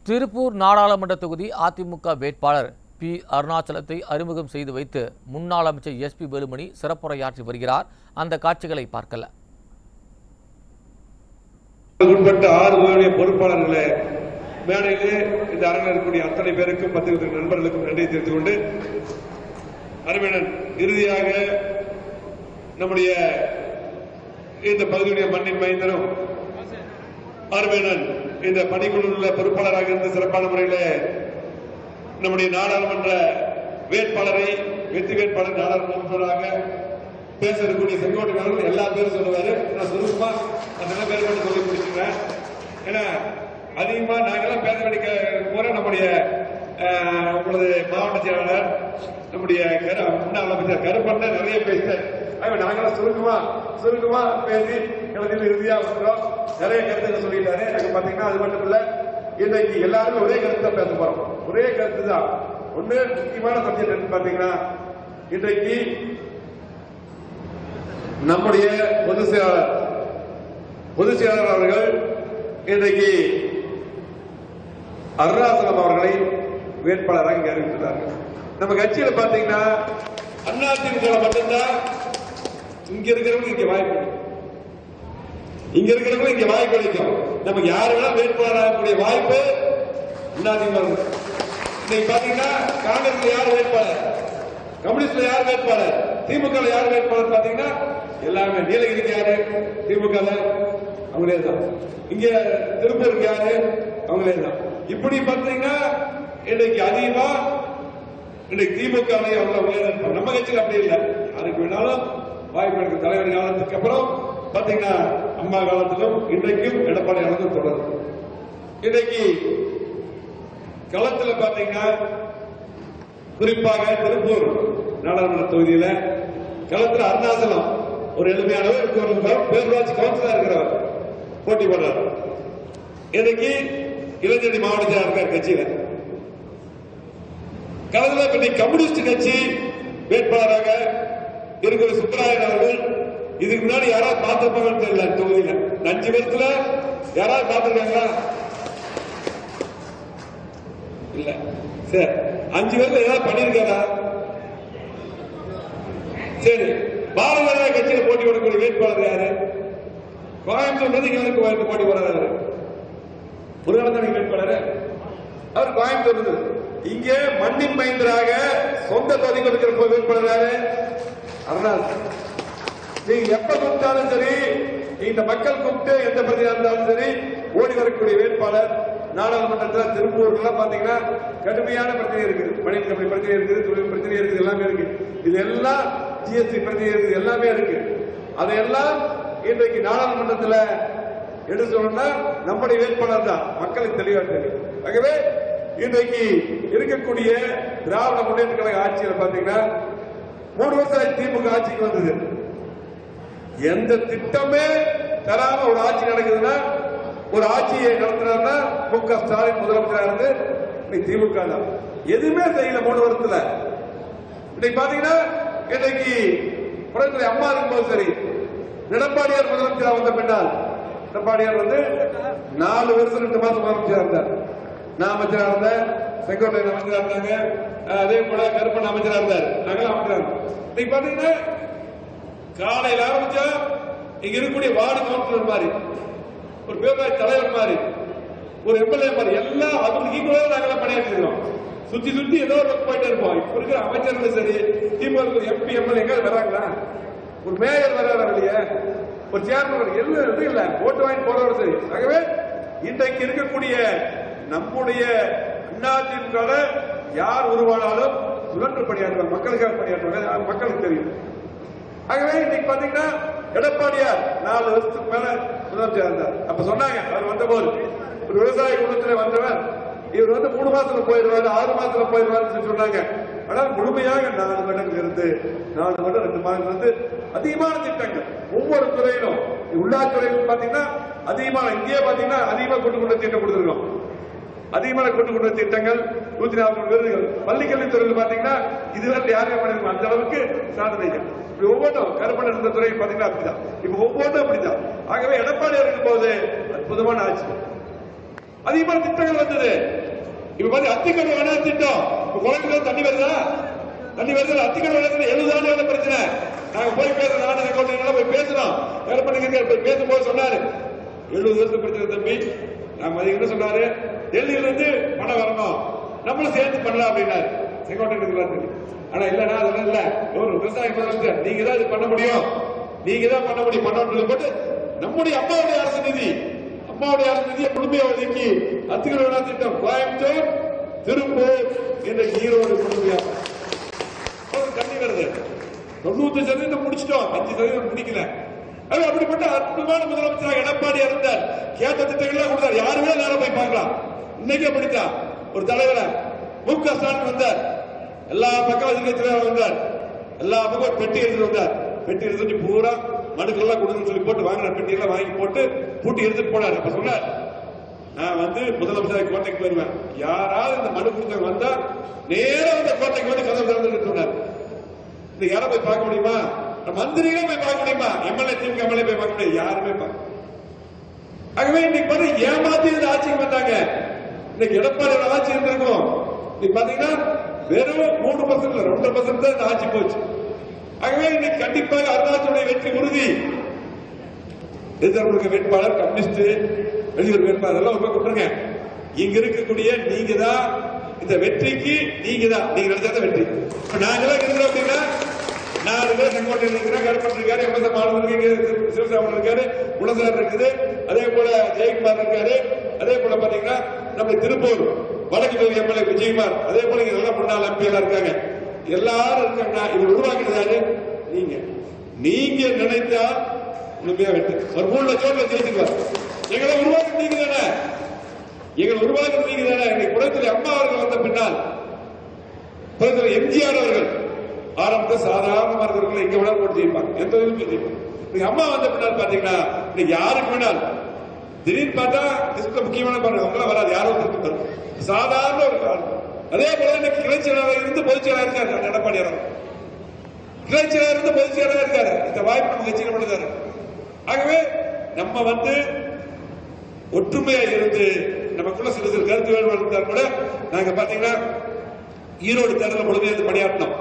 திருப்பூர் நாடாளுமன்ற தொகுதி அதிமுக வேட்பாளர் பி. அருணாச்சலத்தை அறிமுகம் செய்து வைத்து முன்னாள் அமைச்சர் எஸ்.பி. வேலுமணி சிறப்புரையாற்றி வருகிறார். அந்த காட்சிகளை பார்க்கலாம். உட்பட்ட 6 கோடிய பொறுப்பாளர்களே, மேடையிலே இந்த அரங்கில் இருக்கக்கூடிய அத்தனை பேருக்கும் பத்திரிகை நண்பர்களுக்கும் நன்றி தெரிவித்துக் கொண்டு, அருமையன் இறுதியாக நம்முடைய இந்த பகுதியுடைய மண்ணின் மைந்தரும் அருமையன் இந்த பணிக்குழு பொறுப்பாளராக இருந்து சிறப்பான முறையில் நம்முடைய நாடாளுமன்ற வேட்பாளரை வெற்றி வேட்பாளர் நாடாளுமன்றராக பேச இருக்கக்கூடிய செங்கோட்டையன் எல்லா பேரும் சொல்லுவாரு. நான் சுருக்கமா அந்த பேர் மட்டும் சொல்லி முடிச்சுக்கிறேன். ஏன்னா அதிகமா நாங்கெல்லாம் பேச வேண்டிய முறை நம்முடைய உங்களது மாவட்ட செயலாளர் நம்முடைய முன்னாள் அமைச்சர் கருப்பண்ண நிறைய பேசினார். நாங்கெல்லாம் சுருக்கமா பேசி கலத்தில் இறுதியா வந்துடும். நிறைய கருத்துக்கள் சொல்லிட்டாரு. அங்க பாத்தீங்கன்னா அது மட்டும் இல்ல, இன்றைக்கு எல்லாருமே ஒரே கருத்து தான் பேச போறோம். ஒரே கருத்து தான். ஒண்ணு முக்கியமான சப்ஜெக்ட் என்னன்னு பாத்தீங்கன்னா, இன்றைக்கு நம்முடைய பொதுச் செயலாளர் அவர்கள் இன்றைக்கு அருணாச்சலம் அவர்களை வேட்பாளராக இங்க அறிவித்துள்ளார்கள். நம்ம கட்சியில பாத்தீங்கன்னா அதிமுக மட்டும்தான் இங்க இருக்கிறவங்க இங்க வாய்ப்பு, இங்க இருக்கிறவங்க இங்க வாய்ப்பு அளிக்கும். நமக்கு யாரு வேணா வேட்பாளராகக்கூடிய வாய்ப்பு அதிமுக. இன்னைக்கு பாத்தீங்கன்னா காங்கிரஸ்ல யார் வேட்பாளர், கம்யூனிஸ்ட்ல யார் வேட்பாளர், திமுக யார் வேட்பாளர் பாத்தீங்கன்னா எல்லாமே நீலகிரிக்கு யாரு திமுக அவங்களே தான், இங்க திருப்பூருக்கு யாரு அவங்களே தான். இப்படி பாத்தீங்கன்னா இன்னைக்கு அதிகமா இன்னைக்கு திமுக நம்ம கட்சியில் அப்படி இல்லை. அதுக்கு வேணாலும் வாய்ப்பு இருக்கு. தலைவர் காலத்துக்கு அப்புறம் பாத்தீங்கன்னா அம்மா காலத்திலும் இன்றைக்கும் எடப்பாடி காலத்தில் தொடரும். இன்னைக்கு களத்தில் பாத்தீங்கன்னா குறிப்பாக திருப்பூர் நாடாளுமன்ற தொகுதியில களத்தில் அருணாச்சலம் ஒரு எளிமையானவர், பேரூராட்சி கவுன்சிலர் இருக்கிறவர் போட்டி போடுறார். இன்னைக்கு இளைஞரணி மாவட்ட செயலாளர் கட்சியில களத்தில் கம்யூனிஸ்ட் கட்சி வேட்பாளராக இருக்கிற சுப்பராயன் அவர்கள் இதுக்கு முன்னாடி யாராவது பார்த்திருப்பாங்கன்னு தெரியல. தொகுதியில 5 வருஷத்துல யாராவது பார்த்திருக்காங்களா? இல்ல. சரி, 5 வருஷம் ஏதாவது பண்ணிருக்காரா? சரி, பாரதிய ஜனதா கட்சியில போட்டி போடக்கூடிய வேட்பாளர் யாரு? கோயம்புத்தூர் இங்க போட்டி போடுறாரு. முருகன் வேட்பாளர் அவர் கோயம்புத்தூர். இங்கே மண்ணின் மைந்தராக சொந்த தொகுதி கொடுக்கிற வேட்பாளர் யாரு? அருணாச்சலம். நீங்க எப்ப கூப்பிட்டாலும் சரி, இந்த மக்கள் கூப்பிட்டு எந்த பிரச்சனை இருந்தாலும் சரி ஓடி வரக்கூடிய வேட்பாளர் நாடாளுமன்றத்தில். திருப்பூர்ல பாத்தீங்கன்னா கடுமையான பிரச்சனை இருக்குது, மனித பிரச்சனை இருக்குது, தொழில் பிரச்சனை இருக்குது, எல்லாமே இருக்கு. இது எல்லாம் ஜிஎஸ்டி பிரச்சனை இருக்குது, எல்லாமே இருக்கு. அதையெல்லாம் இன்றைக்கு நாடாளுமன்றத்தில் எடுத்து சொல்லணும்னா நம்முடைய வேட்பாளர் தான் மக்களுக்கு தெளிவா தெரியும். ஆகவே இன்றைக்கு இருக்கக்கூடிய திராவிட முன்னேற்ற கழக ஆட்சியில் பாத்தீங்கன்னா 3 வருஷம் திமுக ஆட்சிக்கு வந்தது. எந்த திட்டமே தராம ஒரு ஆட்சி நடக்குதுன்னா, ஒரு ஆட்சியை நடத்துறாருன்னா மு.க. ஸ்டாலின் முதலமைச்சராக இருந்து திமுக தான். எதுவுமே செய்யல 3 வருஷத்துல. இன்னைக்கு பாத்தீங்கன்னா இன்னைக்கு புறத்துல அம்மா இருக்கும்போது சரி, எடப்பாடியார் முதலமைச்சராக வந்த பின்னால் எடப்பாடியார் 4 வருஷம் 2 மாசம் முதலமைச்சராக இருந்தார். நான் அமைச்சராக இருந்தேன், செங்கோட்டையன் அமைச்சராக இருந்தாங்க, அதே போல கருப்பண்ண அமைச்சராக இருந்தார், நாங்களும் அமைச்சராக இருந்தோம். இன்னைக்கு பாத்தீங்கன்னா காலையில் ஆரம்பிச்சா இங்க இருக்கக்கூடிய வார்டு கவுன்சிலர் மாதிரி, ஒரு பேரூராட்சி தலைவர் மாதிரி, ஒரு எம்எல்ஏ மாதிரி எல்லாம் அதுக்கு ஈக்குவலாக நாங்களாம் பணியாற்றிருக்கோம். சுத்தி ஏதோ ஒரு போயிட்டே இருப்போம். இப்ப இருக்கிற அமைச்சர்களும் சரி, திமுக எம்பி எம்எல்ஏ வராங்களா? ஒரு மேயர் வராத வெளியே, ஒரு சேர்மன் எல்லாம் இல்ல, ஓட்டு வாங்கி போறவரும் சரி. ஆகவே இன்றைக்கு இருக்கக்கூடிய நம்முடைய அதிமுக யார் உருவானாலும் சுழன்று பணியாற்றுவாங்க, மக்களுக்காக பணியாற்றுவாங்க, மக்களுக்கு தெரியும். ஆகவே இன்னைக்கு பாத்தீங்கன்னா எடப்பாடியார் 4 வருஷத்துக்கு மேல முதலமைச்சர் இருந்தார். அப்ப சொன்னாங்க அவர் வந்த போது ஒரு விவசாய குடும்பத்தில் வந்தவர், இவர் 3 மாசத்துல போயிடுவாரு, 6 மாசத்துல போயிடுவாருன்னு சொன்னாங்க. ஆனால் முழுமையாக 4 வருடங்கள் இருந்து 4 வருடம் 2 மாதம் அதிகமான திட்டங்கள் ஒவ்வொரு துறையிலும், உள்ளாட்சித்துறையில் பாத்தீங்கன்னா அதிகமான, இங்கே பாத்தீங்கன்னா அதிகமா கொண்டு திட்டம் கொடுத்திருக்கோம். அதிகமான கொண்டு திட்டங்கள் 140 விருதுகள். பள்ளிக்கல்வித்துறையில் பாத்தீங்கன்னா இதுவரை யாருமே பண்ணிருக்கோம் அந்த அளவுக்கு சாதனைகள். ஒவ்வொன்றும் கருப்பண இருந்த துறை பாத்தீங்கன்னா அப்படிதான், இப்ப ஒவ்வொன்றும் அப்படிதான். ஆகவே எடப்பாடி இருக்கும் போது அற்புதமான ஆட்சி, அதிகமான திட்டங்கள் வந்தது. இப்ப பாத்தீங்க அத்திக்கடவு அணை திட்டம் குளத்துல தண்ணி வருதா? தண்ணி வருது. அத்திக்கடவு அணை 70 ஆண்டுகள பிரச்சனை. நாங்க போய் பேசுறோம், நானும் போய் பேசுறோம். போய் பேசும்போது சொன்னாரு 70 வருஷம் பிரச்சனை தம்பி. நாம அது என்ன சொன்னாரு, டெல்லியில இருந்து பணம் வரணும், நம்மளும் சேர்த்து பண்ணலாம் அப்படின்னாரு. செங்கோட்டையன் ஆனா இல்லன்னா அதெல்லாம் இல்ல, ஒரு விவசாய முதலமைச்சர் நீங்க தான் இது பண்ண முடியும், நீங்க தான் பண்ண முடியும் பண்ணணும் போட்டு நம்முடைய அம்மாவுடைய அரசு நிதியை முழுமையா ஒதுக்கி அத்திக்கடவு திட்டம் கோயம்புத்தூர், திருப்பூர், இன்றைக்கு ஈரோடு முழுமையா தண்ணி வருது. 90% முடிச்சிட்டோம், 5% முடிக்கல. அது அப்படிப்பட்ட அற்புதமான முதலமைச்சராக எடப்பாடி இருந்தார். கேட்ட திட்டங்கள் கொடுத்தார், யாருமே நேரம் போய் பார்க்கலாம். இன்னைக்கு அப்படித்தான் ஒரு தலைவரை முக ஸ்டாலின் வந்தார், எல்லா பக்கம் எதிர்கட்சியாக வந்தார், எல்லா பக்கம் பெட்டி எடுத்துட்டு வந்தார். பெட்டி எடுத்துட்டு பூரா மனுக்கெல்லாம் கொடுன்னு சொல்லி போட்டு வாங்கின பெட்டி எல்லாம் வாங்கி போட்டு பூட்டி எடுத்துட்டு போனார். அப்ப சொன்னார், நான் முதலமைச்சர் கோட்டைக்கு வருவேன், யாராவது இந்த மனு கொடுத்தவங்க வந்தா நேரம் அந்த கோட்டைக்கு வந்து கதவு திறந்து சொன்னார். இந்த யாரை போய் பார்க்க முடியுமா? மந்திரிகளே போய் பார்க்க முடியுமா? எம்எல்ஏ திமுக எம்எல்ஏ போய் பார்க்க முடியாது, யாருமே பார்க்க. ஆகவே இன்னைக்கு பாத்தீங்க ஏமாத்தி இந்த ஆட்சிக்கு வந்தாங்க. இன்னைக்கு எடப்பாடியோட ஆட்சி இருந்திருக்கும். இன்னைக்கு பாத்தீங்கன்னா வெறும் 3% 2% தான் இந்த ஆட்சி போச்சு. ஆகவே இன்னைக்கு கண்டிப்பாக அருணாச்சலுடைய வெற்றி உறுதி. எதிர்ப்பு வேட்பாளர் கம்யூனிஸ்ட் வெளியூர் வேட்பாளர் எல்லாம் உங்க கொடுத்துருங்க. இங்க இருக்கக்கூடிய நீங்க தான் இந்த வெற்றிக்கு, நீங்க நினைச்சா வெற்றி. நாங்களாம் இருக்கிறோம் அப்படின்னா 4 பேர் செங்கோட்டையில் இருக்கிறோம், கருப்பன் இருக்காரு, எம்எஸ்எம் ஆளுநர் இருக்காரு, சிவசாமி இருக்காரு, குணசார் இருக்குது, அதே போல ஜெயக்குமார் இருக்காரு, அதே போல பாத்தீங்கன்னா நம்ம திருப்பூர் வடக்கு தொகுதி எம்எல்ஏ விஜயகுமார், அதே போல இங்க நல்ல முன்னாள் எம்பி எல்லாம் இருக்காங்க. எல்லாரும் இருக்காங்கன்னா இது உருவாக்கினதாரு நீங்க நினைத்தா முழுமையா வெற்றி. ஒரு 3 லட்சம் ஜெயிச்சுக்குவார். எங்களை உருவாக்க நீங்க தானே, இன்னைக்கு புறத்தில் அம்மா அவர்கள் வந்த பின்னால் புறத்தில் எம்ஜிஆர் அவர்கள் ஆரம்பத்தில் சாதாரணமானவர்கள் எங்க வேணாலும் போட்டு ஜெயிப்பாங்க, எந்த இதுவும் ஜெயிப்பாங்க. அம்மா வந்த பின்னால் பாத்தீங்கன்னா இன்னைக்கு யாருக்கு வேணால் திடீர்னு பார்த்தா முக்கியமான பாருங்க அவங்களாம் வராது, யாரும் வரும், சாதாரண ஒரு காரணம். அதே போல இன்னைக்கு கிளைச்சலாளர் இருந்து பொதுச்செயலாளர் இருக்காரு எடப்பாடி கிளைச்சலாளர் இருந்து பொதுச்செயலாளர் இருக்காரு. இந்த வாய்ப்பு நம்ம கட்சியில் பண்ணுறாரு. ஆகவே நம்ம ஒற்றுமையா இருந்து நமக்குள்ள சில சில கருத்து வேறுபாடு இருந்தால் கூட நாங்க பாத்தீங்கன்னா ஈரோடு தேர்தல் முழுமையாக பணியாற்றினோம்.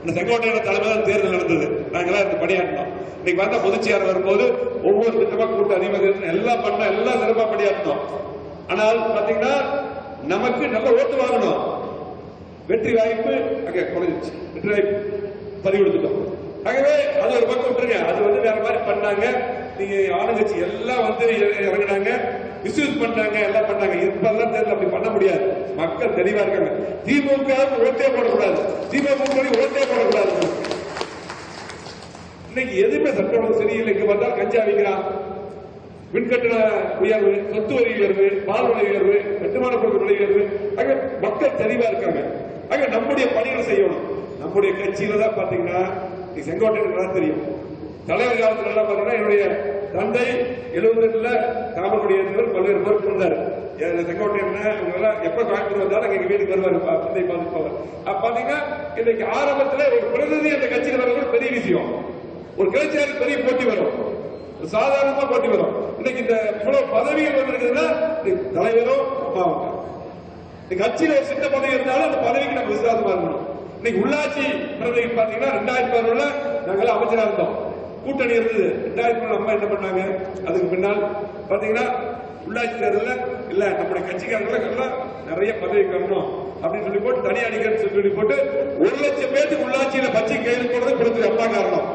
இந்த செங்கோட்டையோட தலைமையில் தேர்தல் நடந்தது, நாங்களாம் இருந்து பணியாற்றினோம். இன்னைக்கு வந்த பொதுச்செயலாளர் வரும்போது ஒவ்வொரு திட்டமா கூட்டு அதிகமாக எல்லாம் பண்ண எல்லாம் சிறப்பா பணியாற்றினோம். ஆனால் பாத்தீங்கன்னா நமக்கு நல்ல ஓட்டு வாங்கணும், வெற்றி வாய்ப்பு அங்க குறைஞ்சிச்சு, வெற்றி வாய்ப்பு பதிவு கொடுத்துட்டோம். ஆகவே அது ஒரு பக்கம் விட்டுருங்க, அது வேற மாதிரி பண்ணாங்க. நீங்க ஆளுங்கட்சி எல்லாம் இறங்கினாங்க, மிஸ்யூஸ் பண்ணாங்க, எல்லாம் பண்ணாங்க. இப்பெல்லாம் தேர்தல் அப்படி பண்ண முடியாது, மக்கள் தெளிவா இருக்காங்க. திமுக ஓட்டே போடக்கூடாது, ஓட்டே போடக்கூடாது. இன்னைக்கு எதுவுமே சட்டம் சரியில்லை. இங்க பார்த்தா கஞ்சா விற்கிறான், மின்கட்டண உயர்வு, சொத்து வரி உயர்வு, பால் விலை உயர்வு, கட்டுமான பொருட்கள் விலை உயர்வு. ஆக மக்கள் தெளிவா இருக்காங்க. ஆக நம்முடைய பணிகளை செய்யணும். நம்முடைய கட்சியில தான் பாத்தீங்கன்னா செங்கோட்டையன் தெரியும், தலைவர் காலத்துல எல்லாம் பாத்தீங்கன்னா என்னுடைய தந்தை 72ல காமக்குடி பல்வேறு பொறுப்பு இருந்தார். செங்கோட்டையன் எப்ப கோயம்புத்தூர் வந்தாலும் எங்க வீட்டுக்கு வருவாரு, தந்தை பார்த்துட்டு போவார். பாத்தீங்கன்னா இன்னைக்கு ஆரம்பத்துல ஒரு பிரதிநிதி அந்த கட்சியில் வர்றது பெரிய விஷயம். ஒரு கிளைச்சியாருக்கு பெரிய போட்டி வரும், சாதாரணமா போட்டி வரும். இன்னைக்கு இந்த இவ்வளவு பதவிகள் வந்திருக்குதுன்னா தலைவரும் அம்மாவும். கட்சியில ஒரு சின்ன பதவி இருந்தாலும் அந்த பதவிக்கு நம்ம விசுவாசமா இருக்கணும். இன்னைக்கு உள்ளாட்சி பிரதிநிதி பாத்தீங்கன்னா 2011 நாங்கள் அமைச்சரா இருந்தோம், கூட்டணி இருந்தது. 2011 அம்மா என்ன பண்ணாங்க, அதுக்கு பின்னால் பாத்தீங்கன்னா உள்ளாட்சி தேர்தலில் இல்ல நம்முடைய கட்சிக்காரர்கள் நிறைய பதவி வரணும் அப்படின்னு சொல்லி போட்டு தனி அடிக்கிறேன்னு சொல்லி போட்டு 1 லட்சம் பேருக்கு உள்ளாட்சியில பச்சை கையில் போடுறது கொடுத்து அம்மா காரணம்.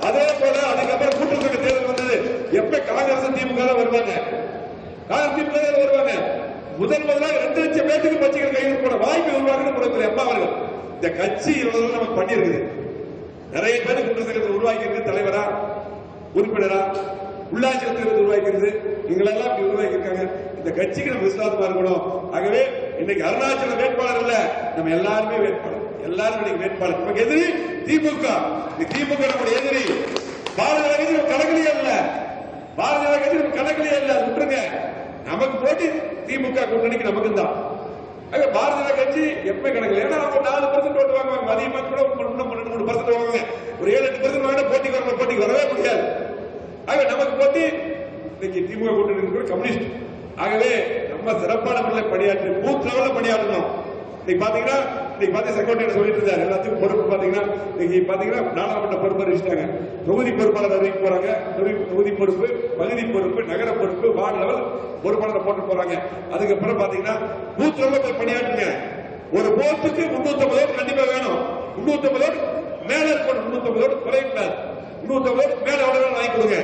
அதே போல அதுக்கப்புறம் கூட்டுறவு தேர்தல் வந்தது. எப்ப காங்கிரஸ் திமுக தான் வருவாங்க, முதலாக 2 லட்சம் பேருக்கு பச்சைகள் கையில் போட வாய்ப்பு உருவாக்குறது அம்மா அவர்கள். இந்த கட்சி நமக்கு பண்ணியிருக்குது. நிறைய பேர் குற்றச்செயல்கள் உருவாக்கி இருக்கு, தலைவரா உறுப்பினரா உள்ளாட்சி உருவாக்கிறது, எங்களெல்லாம் இப்படி உருவாக்கி இருக்காங்க. இந்த கட்சிக்கு நம்ம விசுவாசமா இருக்கணும். ஆகவே இன்னைக்கு அருணாச்சல வேட்பாளர் இல்ல, நம்ம எல்லாருமே வேட்பாளர், எல்லாரும் இன்னைக்கு வேட்பாளர். நமக்கு எதிரி திமுக, திமுக நம்முடைய எதிரி. பாரதிய கட்சி கணக்கிலேயே இல்ல, பாரதிய கட்சி கணக்கிலேயே இல்ல, விட்டுருங்க. நமக்கு போட்டி திமுக கூட்டணிக்கு நமக்கு தான். பாரதிய கட்சி எப்ப கணக்கில், ஏன்னா அவங்க 4% ஓட்டு வாங்குவாங்க, அதிகமாக கூட 2-3% வாங்குவாங்க. ஒரு 7-8% வாங்கினா போட்டிக்கு வரவே முடியாது. ஆக நமக்கு போட்டி இன்னைக்கு திமுக கூட்டணி கம்யூனிஸ்ட். ஆகவே ரொம்ப சிறப்பான முறையில் பணியாற்றி பூத் லெவல்ல பணியாற்றணும். இன்னைக்கு பாத்தீங்கன்னா செக்ரட்டரி சொல்லிட்டு இருந்தாரு எல்லாத்துக்கும் பொறுப்பு பாத்தீங்கன்னா இன்னைக்கு பாத்தீங்கன்னா நாடாளுமன்ற பொறுப்பு அறிவிச்சிட்டாங்க. தொகுதி பொறுப்பாளர் அறிவிக்க போறாங்க. தொகுதி பொறுப்பு, பகுதி பொறுப்பு, நகர பொறுப்பு, வார்டு லெவல் பொறுப்பாளர் போட்டு போறாங்க. அதுக்கப்புறம் பாத்தீங்கன்னா பூத் லெவல்ல போய் பணியாற்றுங்க. ஒரு போஸ்டுக்கு 350 கண்டிப்பா வேணும். 350 மேல இருக்கணும். 350 குறையக்கூடாது. 350 மேல எவ்வளவு வாங்கி கொடுங்க.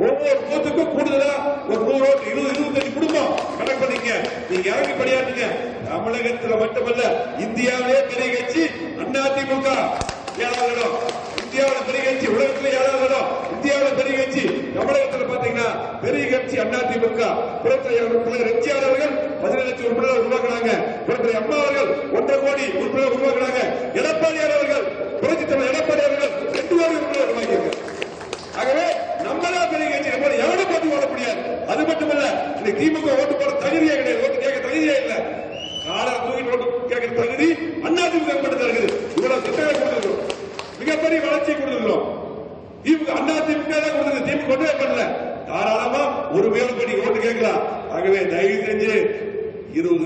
ஒவ்வொரு பூத்துக்கும் கூடுதலா ஒரு 100 25 குடும்பம் கணக்கு பண்ணிக்க. நீங்க இறங்கி பணியாற்றுங்க. தமிழகத்தில் மட்டுமல்ல, இந்தியாவிலே பெரிய கட்சி அதிமுக 7வது இடம். இந்தியாவில் பெரிய கட்சி, உலகத்தில் 7வது இடம். இந்தியாவில் பெரிய கட்சி தமிழகத்தில் பாத்தீங்கன்னா பெரிய கட்சி அதிமுக. புரட்சியாளர் எம்ஜிஆர் அவர்கள் 17 லட்சம் உறுப்பினர்கள் உருவாக்குறாங்க. புரட்சியாளர் அம்மா அவர்கள் 1.5 கோடி உறுப்பினர்கள் உருவாக்குறாங்க. எடப்பாடியார் அவர்கள், புரட்சி தலைவர் எடப்பாடி அவர்கள் 2 கோடி உறுப்பினர்கள் உருவாக்கியிருக்காங்க. ஆகவே நம்மளா பெரிய கட்சி, நம்ம எவனும் பார்த்து ஓட முடியாது. அது மட்டுமல்ல, இந்த திமுக ஓட்டு போட தகுதியே கிடையாது. ஓட்டு கேட்க தகுதியே இல்லை. காலம் தூக்கி ஓட்டு கேட்கிற தகுதி அதிமுக மட்டும் இருக்குது. இவ்வளவு திட்டங்களை கொடுத்துருக்கோம். மிகப்பெரிய வளர்ச்சியை கொடுத்துருக்கோம். திமுக அதிமுக தான் கொடுத்தது. திமுக ஒன்றே பண்ணல. தாராளமா ஒரு மேல்படி ஓட்டு கேட்கலாம். ஆகவே தயவு செஞ்சு 20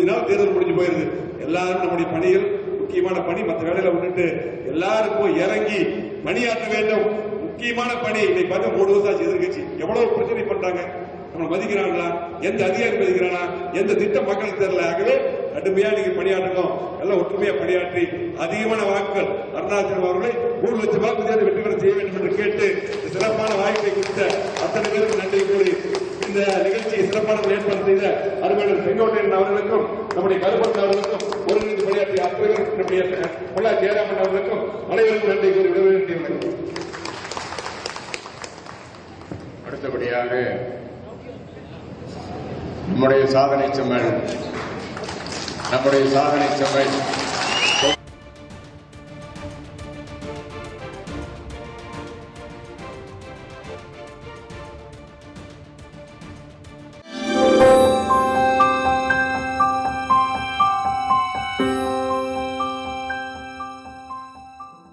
நாள் தேர்தல் முடிஞ்சு போயிருது. எல்லாரும் நம்முடைய பணிகள், முக்கியமான பணி, மற்ற வேலையில விட்டுட்டு எல்லாரும் போய் இறங்கி பணியாற்ற வேண்டும். முக்கியமான பணி. இன்னைக்கு பார்த்து 3 வருஷம் ஆச்சு எதிர்கட்சி எவ்வளவு பிரச்சனை பண்றாங்க. நம்ம மதிக்கிறாங்களா? எந்த அதிகாரி மதிக்கிறானா? எந்த திட்டம் மக்களுக்கு தெரியல. ஆகவே கடுமையா நீங்க பணியாற்றணும். எல்லாம் ஒற்றுமையா பணியாற்றி அதிகமான வாக்குகள் அருணாச்சலம் அவர்களை 3 லட்சம் வாக்கு வெற்றி பெற செய்ய வேண்டும் என்று கேட்டு சிறப்பான வாய்ப்பை கொடுத்த அத்தனை பேருக்கு நன்றி கூறி இந்த நிகழ்ச்சியை சிறப்பான ஏற்பாடு செய்த அருமையாளர் செங்கோட்டையன் அவர்களுக்கும், நம்முடைய கருப்பன் அவர்களுக்கும், ஒருங்கிணைந்து பணியாற்றிய அத்தனை நம்முடைய பொள்ளா ஜெயராமன் அவர்களுக்கும் அனைவருக்கும் நன்றி கூறி விடைபெறுகிறேன். அடுத்தபடியாக நம்முடைய சாதனை செம்மல்